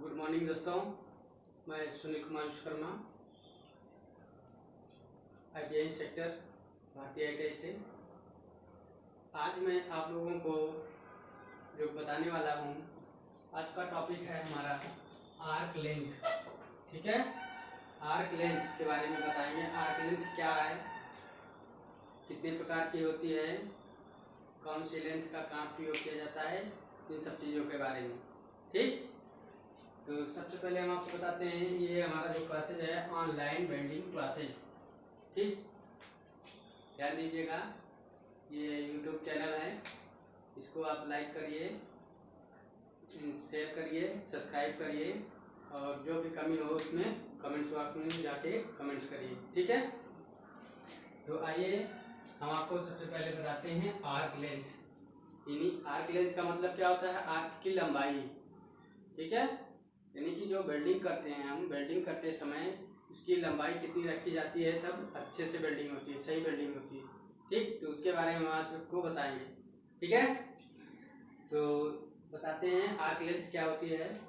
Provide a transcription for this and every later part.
Good morning दोस्तों, मैं Sunil Kumar Vishwakarma, ITI instructor, भारतीय ITI से। आज मैं आप लोगों को जो बताने वाला हूँ, आज का टॉपिक है हमारा आर्क लेंथ। ठीक है, आर्क लेंथ के बारे में बताएंगे। आर्क लेंथ क्या है, कितने प्रकार की होती है, कौन सी लेंथ का कहाँ प्रयोग किया जाता है, इन सब चीज़ों के बारे में। ठीक, तो सबसे पहले हम आपको बताते हैं, ये हमारा जो क्लासेज है ऑनलाइन वेल्डिंग क्लासेज। ठीक, ध्यान दीजिएगा, ये YouTube चैनल है, इसको आप लाइक करिए, शेयर करिए, सब्सक्राइब करिए, और जो भी कमी हो उसमें कमेंट्स बॉक्स में जाके कमेंट्स करिए। ठीक है, तो आइए हम आपको सबसे पहले बताते हैं आर्क लेंथ। यानी आर्क लेंथ का मतलब क्या होता है, आर्क की लंबाई। ठीक है, यानी कि जो वेल्डिंग करते हैं हम, वेल्डिंग करते समय उसकी लंबाई कितनी रखी जाती है, तब अच्छे से वेल्डिंग होती है, सही वेल्डिंग होती है। ठीक, तो उसके बारे में हम आज आपको बताएंगे। ठीक है, तो बताते हैं आर्क लेंथ क्या होती है।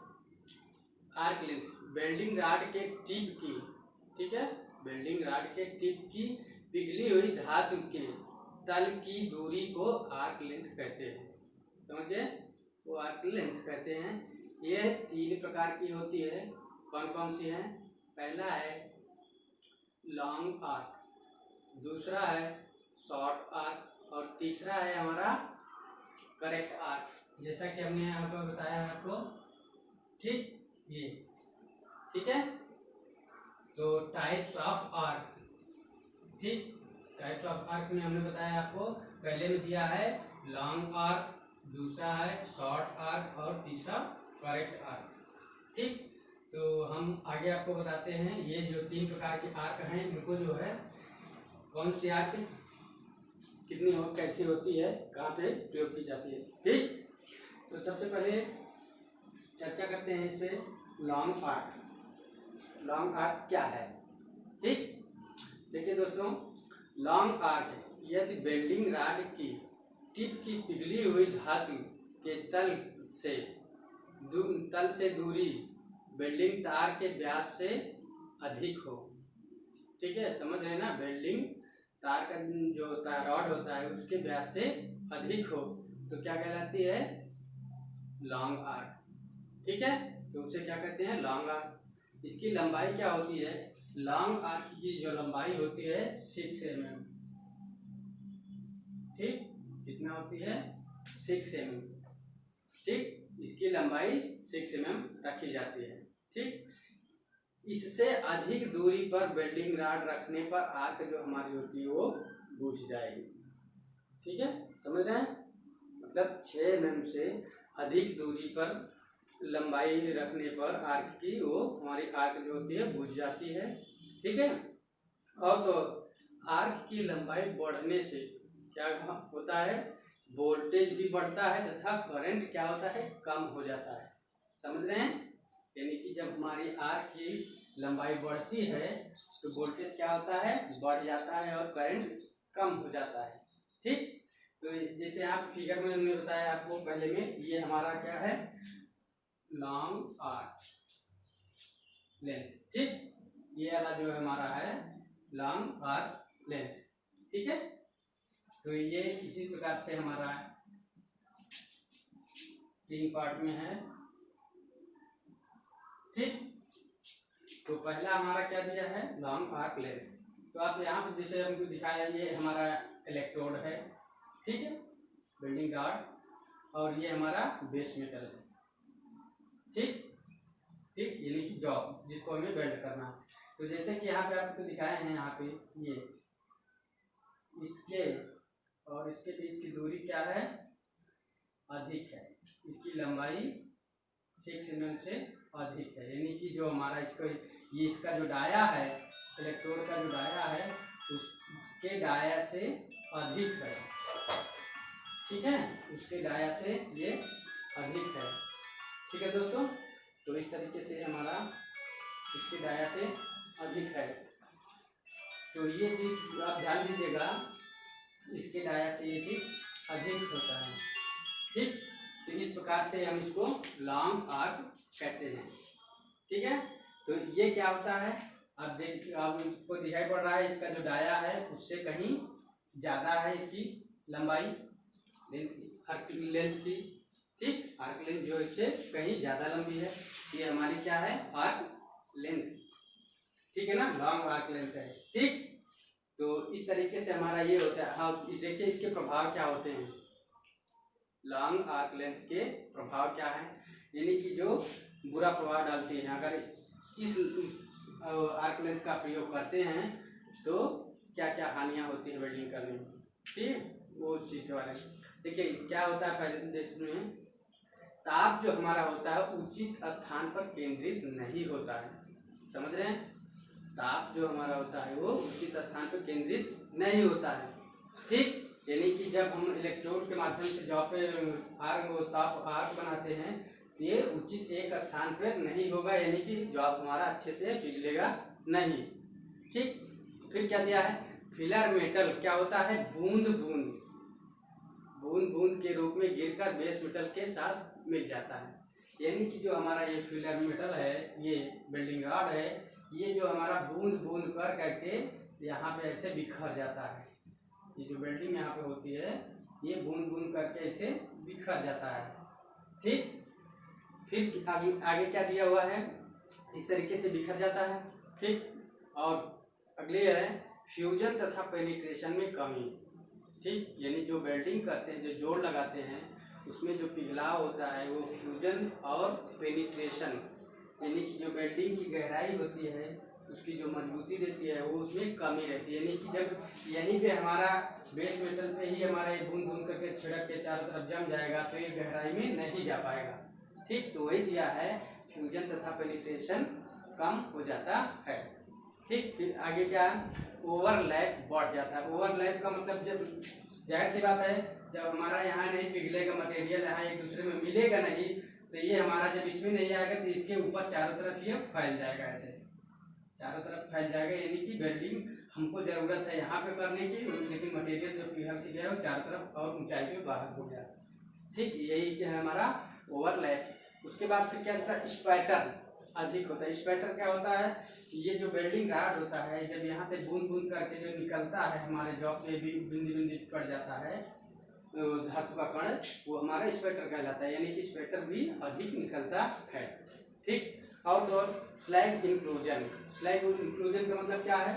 आर्क लेंथ वेल्डिंग राड के टिप की, ठीक है, वेल्डिंग राड के टिप की पिघली हुई धातु के तल की दूरी को आर्क लेंथ कहते हैं। समझ गए, वो आर्क लेंथ कहते हैं। ये 3 प्रकार की होती है। कौन कौन सी है? पहला है लॉन्ग आर्क, दूसरा है शॉर्ट आर्क, और तीसरा है हमारा करेक्ट आर्क, जैसा कि हमने यहाँ पर बताया है आपको। ठीक, ये ठीक है, तो टाइप्स ऑफ आर्क। ठीक, टाइप्स ऑफ आर्क में हमने बताया आपको, पहले में दिया है लॉन्ग आर्क, दूसरा है शॉर्ट आर्क, और तीसरा करेक्ट आर्क। ठीक, तो हम आगे आपको बताते हैं, ये जो 3 प्रकार के आर्क हैं, इनको जो है कौन सी आर्क कितनी हो, कैसी होती है, कहाँ पे प्रयोग की जाती है। ठीक, तो सबसे पहले चर्चा करते हैं इस पे लॉन्ग आर्क। लॉन्ग आर्क क्या है? ठीक, देखिए दोस्तों, लॉन्ग आर्क यदि वेल्डिंग राड की टिप की पिघली हुई धातु के तल से दूरी वेल्डिंग तार के व्यास से अधिक हो। ठीक है, समझ रहे हैं ना, वेल्डिंग तार का जो होता है, रॉड होता है, उसके व्यास से अधिक हो तो क्या कहलाती है? Long arc. ठीक है, तो उसे क्या कहते हैं? Long arc. इसकी लंबाई क्या होती है? लॉन्ग आर्क की जो लंबाई होती है 6 mm। ठीक, कितना होती है? 6 mm। ठीक, इसकी लंबाई 6 mm रखी जाती है। ठीक, इससे अधिक दूरी पर वेल्डिंग राड रखने पर आर्क जो हमारी होती है वो बुझ जाएगी। ठीक है, समझ रहे हैं, मतलब 6 mm से अधिक दूरी पर लंबाई रखने पर आर्क की, वो हमारी आर्क जो होती है बुझ जाती है। ठीक है, और तो आर्क की लंबाई बढ़ने से क्या होता है? वोल्टेज भी बढ़ता है तथा करंट क्या होता है? कम हो जाता है। समझ रहे हैं, यानी कि जब हमारी आर्क की लंबाई बढ़ती है तो वोल्टेज क्या होता है? बढ़ जाता है, और करंट कम हो जाता है। ठीक, तो जैसे आप फिगर में हमने बताया आपको पहले में, ये हमारा क्या है? Long arc length. ठीक, ये वाला जो हमारा है लॉन्ग आर्क लेंथ। ठीक है, तो ये इसी प्रकार से हमारा 3 पार्ट में है। ठीक, तो पहला हमारा क्या दिया है? Long arc length. तो आप यहाँ पर जैसे हमको दिखाया, ये हमारा इलेक्ट्रोड है। ठीक है, वेल्डिंग रॉड, और ये हमारा बेस मेटल है। ठीक, ठीक, यानी कि जॉब जिसको हमें वेल्ड करना है। तो जैसे कि यहाँ पे आपको दिखाए हैं, यहाँ पे ये इसके और इसके बीच की दूरी क्या है? अधिक है, इसकी लंबाई 6 mm से अधिक है, यानी कि जो हमारा ये इसका जो डाया है, इलेक्ट्रोड का जो डाया है, उसके डाया से अधिक है। ठीक है, उसके डाया से ये अधिक है। ठीक है दोस्तों, तो इस तरीके से हमारा इसके डाया से अधिक है। तो ये चीज आप ध्यान दीजिएगा, इसके डाया से ये चीज अधिक होता है। ठीक, तो इस प्रकार से हम इसको लॉन्ग आर्क कहते हैं। ठीक है, तो ये क्या होता है, अब आपको दिखाई पड़ रहा है इसका जो डाया है उससे कहीं ज़्यादा है इसकी लंबाई, आर्क लेंथ की। ठीक, आर्क लेंथ जो इससे कहीं ज़्यादा लंबी है, ये हमारी क्या है, आर्क लेंथ। ठीक है ना, लॉन्ग आर्क लेंथ है। ठीक, तो इस तरीके से हमारा ये होता है। हाँ, देखिए इसके प्रभाव क्या होते हैं, लॉन्ग आर्क लेंथ के प्रभाव क्या है, यानी कि जो बुरा प्रभाव डालती है अगर इस आर्क लेंथ का प्रयोग करते हैं तो क्या क्या हानियां होती है वेल्डिंग करने में। ठीक, वो चीज़ के बारे में देखिए क्या होता है। पहले देश में ताप जो हमारा होता है उचित स्थान पर केंद्रित नहीं होता है, समझ रहे हैं, ताप जो हमारा होता है वो उचित स्थान पर केंद्रित नहीं होता है। ठीक, यानी कि जब हम इलेक्ट्रोड के माध्यम से जॉब पे आर्क बनाते हैं ये उचित एक स्थान पर नहीं होगा, यानी कि जॉब हमारा अच्छे से पिघलेगा नहीं। ठीक, फिर क्या दिया है, फिलर मेटल क्या होता है, बूंद बूंद के रूप में गिरकर बेस मेटल के साथ मिल जाता है, यानी कि जो हमारा ये फिलर मेटल है, ये वेल्डिंग रॉड है, ये जो हमारा बूंद बूंद कर करके यहाँ पे ऐसे बिखर जाता है। ये जो वेल्डिंग यहाँ पे होती है ये बूंद बूंद करके ऐसे बिखर जाता है। ठीक, फिर आगे क्या दिया हुआ है, इस तरीके से बिखर जाता है। ठीक, और अगले है फ्यूजन तथा पेनिट्रेशन में कमी। ठीक, यानी जो वेल्डिंग करते हैं, जो जोड़ लगाते हैं उसमें जो पिघलाव होता है वो फ्यूजन और पेनिट्रेशन, यानी कि जो वेल्डिंग की गहराई होती है उसकी जो मजबूती देती है वो उसमें कमी रहती है, यानी कि जब यहीं पे हमारा बेस मेटल पे ही हमारा ये बूंद बूंद करके छिड़क के चारों तरफ जम जाएगा तो ये गहराई में नहीं जा पाएगा। ठीक, तो वही दिया है फ्यूजन तथा पेनिट्रेशन कम हो जाता है। ठीक, फिर आगे क्या है, ओवरलैप बढ़ जाता है। ओवरलैप का मतलब जब जाहिर सी बात है जब हमारा यहाँ नहीं पिघलेगा मटेरियल, यहाँ एक दूसरे में मिलेगा नहीं, तो ये हमारा जब इसमें नहीं आएगा तो इसके ऊपर चारों तरफ ये फैल जाएगा, ऐसे चारों तरफ फैल जाएगा, यानी कि वेल्डिंग हमको ज़रूरत है यहाँ पे करने की, लेकिन मटेरियल जो पिघल के गया वो चारों तरफ और ऊंचाई पे बाहर हो गया। ठीक, यही क्या है हमारा ओवरलैप। उसके बाद फिर क्या होता है, स्पैटर अधिक होता है। स्पैटर क्या होता है, ये जो वेल्डिंग रॉड होता है जब यहाँ से बूंद बूंद करके जो निकलता है हमारे जॉब पे भी बिंदी बिंदी पड़ जाता है धातु का कण, वो हमारा स्पैटर कहलाता है, यानी कि स्पैटर भी अधिक निकलता है। ठीक, और तो स्लैग इंक्लूजन। स्लैग इंक्लूजन का मतलब क्या है,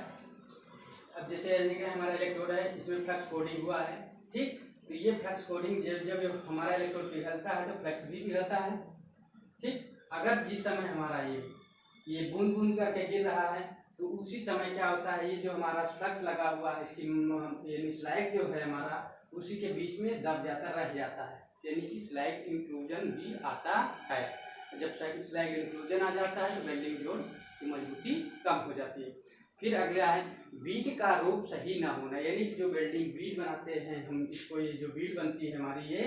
अब जैसे हमारा इलेक्ट्रोड है इसमें फ्लक्स कोडिंग हुआ है। ठीक, तो ये फ्लक्स कोडिंग जब हमारा इलेक्ट्रोड पिघलता है तो फ्लक्स भी पिघलता है। ठीक, अगर जिस समय हमारा ये बूंद बूंद करके गिर रहा है तो उसी समय क्या होता है, ये जो हमारा फ्लक्स लगा हुआ है इसकी यानी स्लैग जो है हमारा उसी के बीच में दब जाता रह जाता है, यानी कि स्लैग इंक्लूजन भी आता है। जब स्लैग इंक्लूजन आ जाता है तो वेल्डिंग जोड़ की मजबूती कम हो जाती है। फिर अगला है बीट का रूप सही ना होना, यानी कि जो वेल्डिंग बीट बनाते हैं हम इसको, ये जो बीट बनती है हमारी ये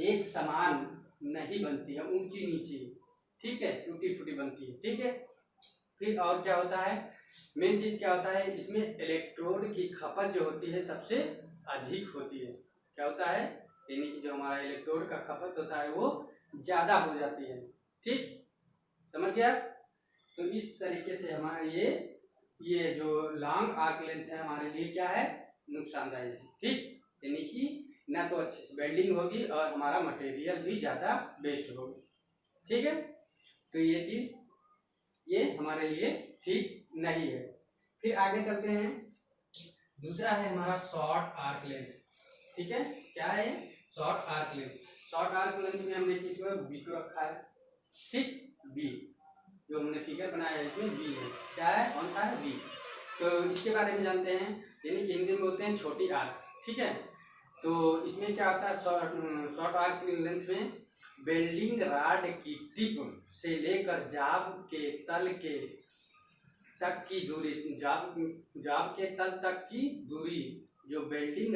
एक समान नहीं बनती है, ऊंची नीची, ठीक है, टूटी फूटी बनती है। ठीक है, फिर और क्या होता है, मेन चीज क्या होता है, इसमें इलेक्ट्रोड की खपत जो होती है सबसे अधिक होती है। क्या होता है, यानी कि जो हमारा इलेक्ट्रोड का खपत होता है वो ज्यादा हो जाती है। ठीक, समझ गया। तो इस तरीके से हमारा ये जो लॉन्ग आर्क लेंथ है हमारे लिए क्या है, नुकसानदायक है। ठीक, यानी कि ना तो अच्छे से वेल्डिंग होगी और हमारा मटेरियल भी ज्यादा वेस्ट होगी। ठीक है, तो ये चीज ये हमारे लिए ठीक नहीं है। फिर आगे चलते हैं, दूसरा है हमारा शॉर्ट आर्क लेंथ। ठीक है, क्या है, short arc length. Short arc length में हमने किसमें बी को रखा है। ठीक, बी जो हमने फिगर बनाया है इसमें बी है, क्या है, कौन सा है, बी। तो इसके बारे में जानते हैं, यानी कि हिंदी में बोलते हैं छोटी आर्क। ठीक है, तो इसमें क्या होता है, शॉर्ट आर्क लेंथ में वेल्डिंग रॉड की टिप से लेकर जाब के तल के तक की दूरी, जाब के तल तक की दूरी जो वेल्डिंग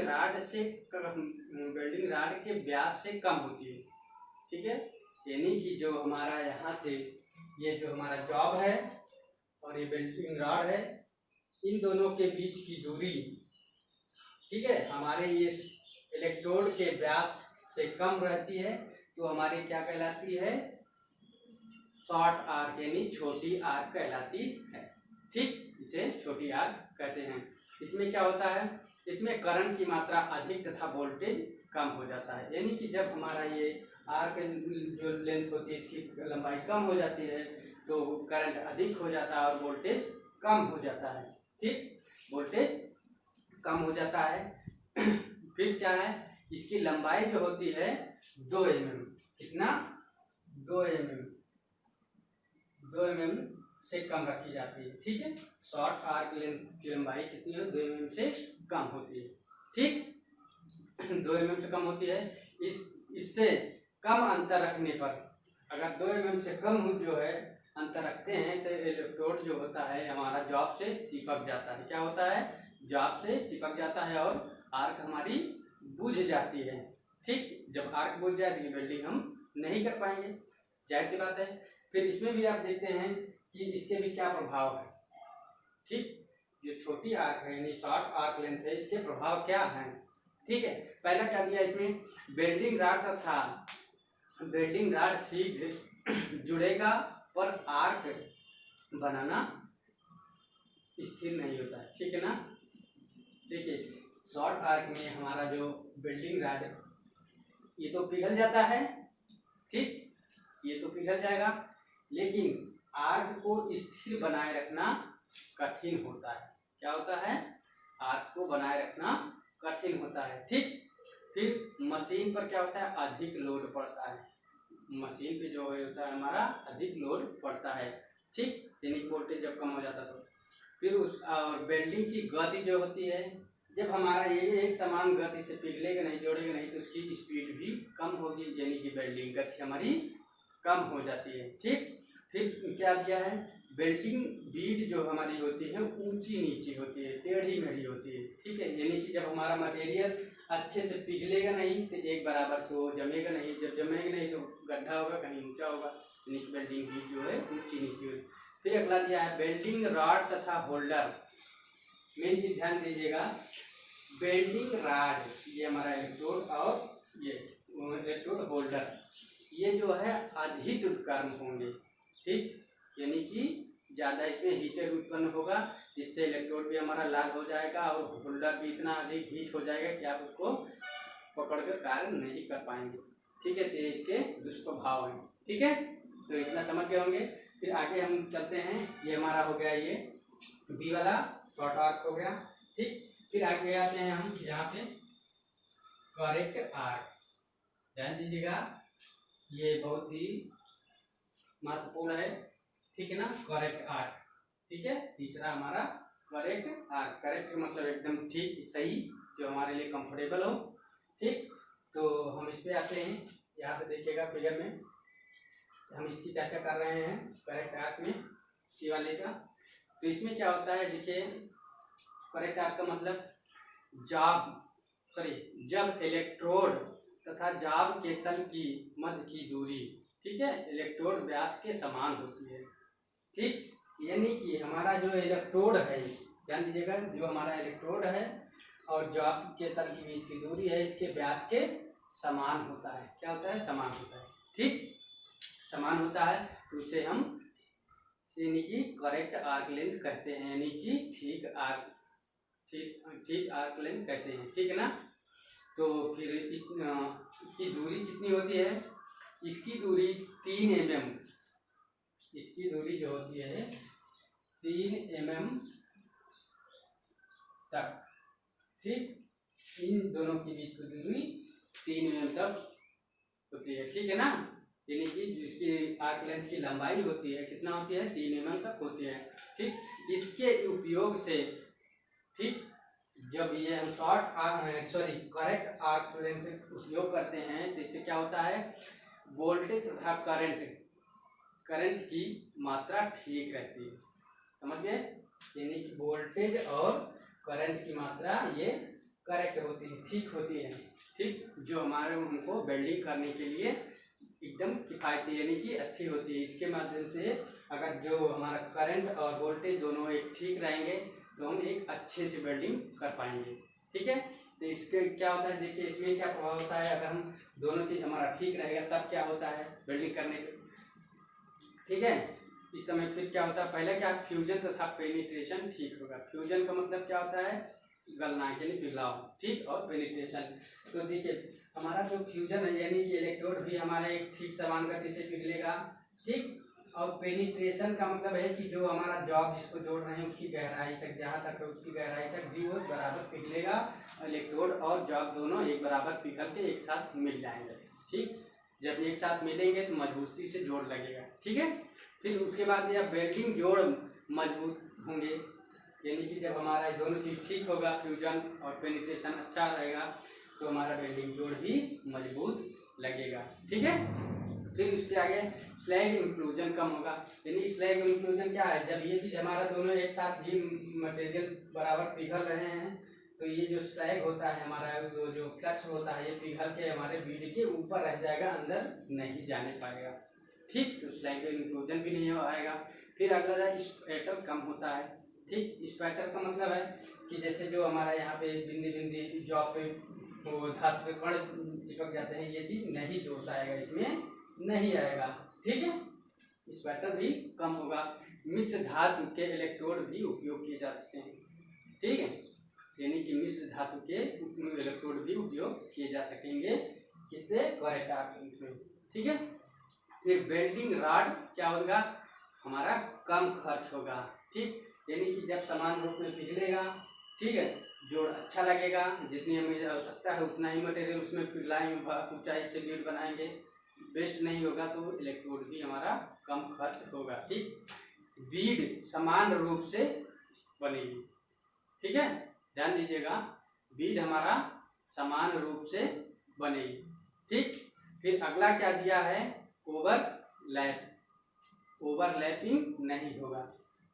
रॉड के व्यास से कम होती है। ठीक है, यानी कि जो हमारा यहाँ से ये जो हमारा जॉब है और ये वेल्डिंग रॉड है, इन दोनों के बीच की दूरी, ठीक है, हमारे ये इलेक्ट्रोड के व्यास से कम रहती है, तो हमारी क्या कहलाती है, शॉर्ट आर्क यानी छोटी आर्क कहलाती है। ठीक, इसे छोटी आर्क कहते हैं। इसमें क्या होता है, इसमें करंट की मात्रा अधिक तथा वोल्टेज कम हो जाता है। यानी कि जब हमारा ये आर्क जो लेंथ होती है इसकी लंबाई कम हो जाती है तो करंट अधिक हो जाता है और वोल्टेज कम हो जाता है। ठीक, वोल्टेज कम हो जाता है। फिर क्या है, इसकी लंबाई जो होती है 2 mm, कितना, 2 mm से कम रखी जाती है। ठीक है, शॉर्ट आर्क लेंथ की लंबाई कितनी है, 2 mm से कम होती है। ठीक, 2 mm से कम होती है। इससे कम अंतर रखने पर, अगर 2 mm से कम जो है अंतर रखते हैं तो इलेक्ट्रोड जो होता है हमारा जॉब से चिपक जाता है। क्या होता है, जॉब से चिपक जाता है और आर्क हमारी बुझ जाती है। ठीक, जब आर्क बुझ जाए तो वेल्डिंग हम नहीं कर पाएंगे, जाहिर सी बात है। फिर इसमें भी आप देखते हैं कि इसके भी क्या प्रभाव है। ठीक, जो छोटी आर्क है यानी शॉर्ट आर्क लेंथ है, इसके प्रभाव क्या हैं। ठीक है, पहला क्या दिया इसमें, वेल्डिंग रॉड तथा वेल्डिंग रॉड शीट जुड़ेगा पर आर्क बनाना स्थिर नहीं होता है। ठीक है ना, देखिए शॉर्ट आर्क में हमारा जो वेल्डिंग रॉड ये तो पिघल जाता है। ठीक, ये तो पिघल जाएगा, लेकिन आर्क को स्थिर बनाए रखना कठिन होता है। क्या होता है, आर्क को बनाए रखना कठिन होता है। ठीक, फिर मशीन पर क्या होता है, अधिक लोड पड़ता है। मशीन पे जो होता है हमारा अधिक लोड पड़ता है। ठीक, यानी वोल्टेज जब कम हो जाता है तो फिर उस वेल्डिंग की गति जो होती है, जब हमारा ये एक समान गति से पिघलेगा नहीं, जोड़ेगा नहीं, तो उसकी स्पीड भी कम होगी, यानी कि वेल्डिंग गति हमारी कम हो जाती है। ठीक, फिर क्या दिया है, वेल्डिंग बीड जो हमारी होती है ऊंची नीची होती है, टेढ़ी मेढ़ी होती है। ठीक है, यानी कि जब हमारा मटेरियल अच्छे से पिघलेगा नहीं तो एक बराबर से वो जमेगा नहीं, जब जमेगा नहीं तो गड्ढा होगा, कहीं ऊंचा होगा, यानी कि वेल्डिंग बीड जो है ऊंची नीची होगी। फिर अगला दिया है वेल्डिंग रॉड तथा होल्डर। मेन चीज ध्यान दीजिएगा, वेल्डिंग रॉड ये हमारा इलेक्ट्रोड और ये इलेक्ट्रोड होल्डर, ये जो है अधिक उपकरण होंगे। ठीक, यानी कि ज़्यादा इसमें हीटर उत्पन्न होगा, जिससे इलेक्ट्रोड भी हमारा लाल हो जाएगा और होल्डर भी इतना अधिक हीट हो जाएगा कि आप उसको पकड़कर कार्य नहीं कर पाएंगे। ठीक है, तो इसके दुष्प्रभाव हैं। ठीक है, तो इतना समझ गए होंगे। फिर आगे हम चलते हैं, ये हमारा हो गया ये बी वाला शॉर्ट आर्क हो गया। ठीक, फिर आगे आते हैं हम यहाँ पे करेक्ट आर्क। ध्यान दीजिएगा, ये बहुत ही महत्वपूर्ण है। ठीक है ना, करेक्ट आर्क। ठीक है, तीसरा हमारा करेक्ट आर्क। करेक्ट मतलब एकदम ठीक, सही, जो हमारे लिए कंफर्टेबल हो। ठीक, तो हम इस पे आते हैं, यहाँ पे देखिएगा फिगर में हम इसकी चर्चा कर रहे हैं करेक्ट आर्क में, सी वाले का। तो इसमें क्या होता है, देखिए करेक्ट आर्क का मतलब जब इलेक्ट्रोड तथा जाब के तल की मध्य की दूरी, ठीक है, इलेक्ट्रोड व्यास के समान होती है। ठीक, यानी कि हमारा जो इलेक्ट्रोड है, ध्यान दीजिएगा, जो हमारा इलेक्ट्रोड है और जाब के तल के बीच की दूरी है, इसके व्यास के समान होता है। क्या होता है, समान होता है। ठीक, समान होता है, तो उसे हम यानी कि करेक्ट आर्क लेंथ कहते हैं, यानी कि ठीक आर्क लेंथ कहते हैं। ठीक है ना, तो फिर इसकी दूरी कितनी होती है, इसकी दूरी 3 mm, इसकी दूरी जो होती है 3 mm तक। ठीक, इन दोनों के बीच की दूरी 3 mm तक होती है। ठीक है ना, यानी कि जिसकी आर्क लेंथ की लंबाई होती है कितना होती है, 3 mm तक होती है। ठीक, इसके उपयोग से, ठीक, जब ये हम करेक्ट आर्क लेंथ उपयोग करते हैं तो इससे क्या होता है, वोल्टेज तथा करंट की मात्रा ठीक रहती है। समझ गए, यानी कि वोल्टेज और करंट की मात्रा ये करेक्ट होती है, ठीक होती है। ठीक, जो हमारे हमको वेल्डिंग करने के लिए एकदम किफायती यानी कि अच्छी होती है। इसके माध्यम से अगर जो हमारा करंट और वोल्टेज दोनों एक ठीक रहेंगे तो हम एक अच्छे से वेल्डिंग कर पाएंगे। ठीक है, तो इसके क्या होता है, देखिए इसमें क्या प्रभाव होता है, अगर हम दोनों चीज़ हमारा ठीक रहेगा तब क्या होता है वेल्डिंग करने के, ठीक है। इस समय फिर क्या होता है, पहले क्या फ्यूजन तथा पेनिट्रेशन ठीक होगा। फ्यूजन का मतलब क्या होता है, गलना यानी पिघलाव, ठीक, और पेनिट्रेशन। तो देखिए हमारा जो फ्यूजन है यानी कि इलेक्ट्रोड भी हमारा एक ठीक समान गति से पिघलेगा, ठीक। और पेनिट्रेशन का मतलब है कि जो हमारा जॉब जिसको जोड़ रहे हैं उसकी गहराई तक, जहाँ तक है उसकी गहराई तक भी वो बराबर पिघलेगा। इलेक्ट्रोड और जॉब दोनों एक बराबर पिघल के एक साथ मिल जाएंगे, ठीक। जब एक साथ मिलेंगे तो मजबूती से जोड़ लगेगा, ठीक है। फिर उसके बाद यह वेल्डिंग जोड़ मजबूत होंगे, यानी कि जब हमारा दोनों चीज़ ठीक होगा, फ्यूजन और पेनिट्रेशन अच्छा रहेगा, तो हमारा वेल्डिंग जोड़ भी मजबूत लगेगा, ठीक है। फिर उसके आगे स्लैग इंक्लूजन कम होगा, यानी स्लैग इंक्लूजन क्या है, जब ये चीज़ हमारा दोनों एक साथ ही मटेरियल बराबर पिघल रहे हैं, तो ये जो स्लैग होता है हमारा जो फ्लक्स होता है ये पिघल के हमारे बीड के ऊपर रह जाएगा, अंदर नहीं जाने पाएगा, ठीक। तो स्लैग इंक्लूजन भी नहीं आएगा। फिर अगला स्पैटर कम होता है, ठीक। स्पैटर का मतलब है कि जैसे जो हमारा यहाँ पे बिंदी बिंदी जॉब पे वो धातु पे कण चिपक जाते हैं, ये चीज़ नहीं दोष आएगा, इसमें नहीं आएगा, ठीक है। स्पैटर भी कम होगा। मिश्र धातु के इलेक्ट्रोड भी उपयोग किए जा सकते हैं, ठीक है, यानी कि मिश्र धातु के इलेक्ट्रोड भी उपयोग किए जा सकेंगे, किससे, करेक्ट में, ठीक है। फिर वेल्डिंग रॉड क्या होगा, हमारा कम खर्च होगा, ठीक, यानी कि जब समान रूप में पिघलेगा, ठीक है, जोड़ अच्छा लगेगा, जितनी हमें आवश्यकता है उतना ही मटेरियल उसमें पिघलाएंगे, ऊंचाई से बीड बनाएंगे, वेस्ट नहीं होगा, तो इलेक्ट्रोड भी हमारा कम खर्च होगा, ठीक। बीड समान रूप से बनेगी, ठीक है, ध्यान दीजिएगा, बीड हमारा समान रूप से बनेगी, ठीक। फिर अगला क्या दिया है, ओवरलैप, ओवरलैपिंग नहीं होगा,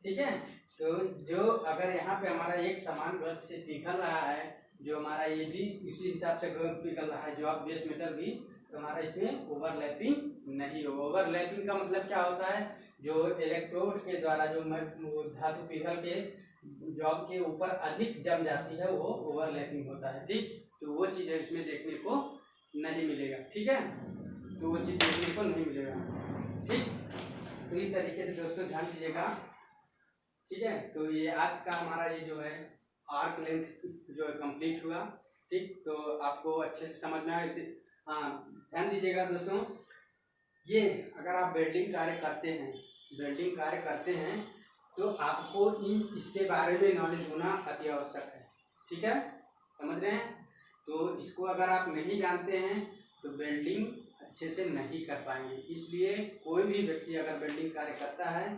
ठीक है। तो जो अगर यहाँ पे हमारा एक समान गति से पिघल रहा है, जो हमारा ये भी इसी हिसाब से पिघल रहा है, जो आप बेस मेटल भी, तो हमारा इसमें ओवरलैपिंग नहीं होगा। ओवरलैपिंग का मतलब क्या होता है, जो इलेक्ट्रोड के द्वारा जो धातु पिघल के जॉब के ऊपर अधिक जम जाती है वो ओवरलैपिंग होता है, ठीक। तो वो चीज़ इसमें देखने को नहीं मिलेगा, ठीक है, तो वो चीज़ देखने को नहीं मिलेगा, ठीक। तो इस तरीके से दोस्तों ध्यान दीजिएगा, ठीक है। तो ये आज का हमारा ये जो है आर्क लेंथ जो है कंप्लीट हुआ, ठीक। तो आपको अच्छे से समझ में आए, हाँ ध्यान दीजिएगा दोस्तों, ये अगर आप वेल्डिंग कार्य करते हैं तो आपको इसके बारे में नॉलेज होना अति आवश्यक है, ठीक है, समझ रहे हैं। तो इसको अगर आप नहीं जानते हैं तो वेल्डिंग अच्छे से नहीं कर पाएंगे, इसलिए कोई भी व्यक्ति अगर वेल्डिंग कार्य करता है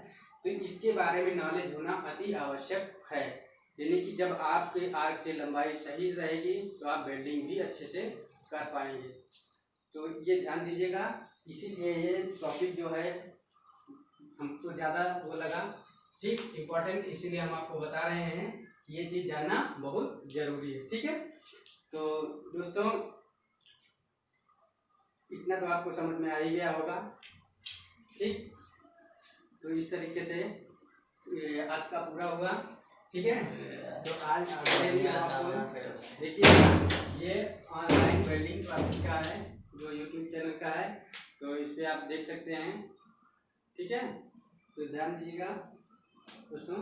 तो इसके बारे में नॉलेज होना अति आवश्यक है, यानी कि जब आपके आर्क की लंबाई सही रहेगी तो आप वेल्डिंग भी अच्छे से कर पाएंगे। तो ये ध्यान दीजिएगा, इसीलिए ये टॉपिक जो है हमको ज़्यादा वो लगा, ठीक, इम्पोर्टेंट, इसीलिए हम आपको बता रहे हैं कि ये चीज़ जानना बहुत ज़रूरी है, ठीक है। तो दोस्तों इतना तो आपको समझ में आ ही गया होगा, ठीक। तो इस तरीके से ये आज का पूरा हुआ, ठीक है। तो आज आपको देखिए ये ऑनलाइन वेल्डिंग क्लासेस का है जो यूट्यूब चैनल का है, तो इस पर आप देख सकते हैं, ठीक है। तो ध्यान दीजिएगा दोस्तों।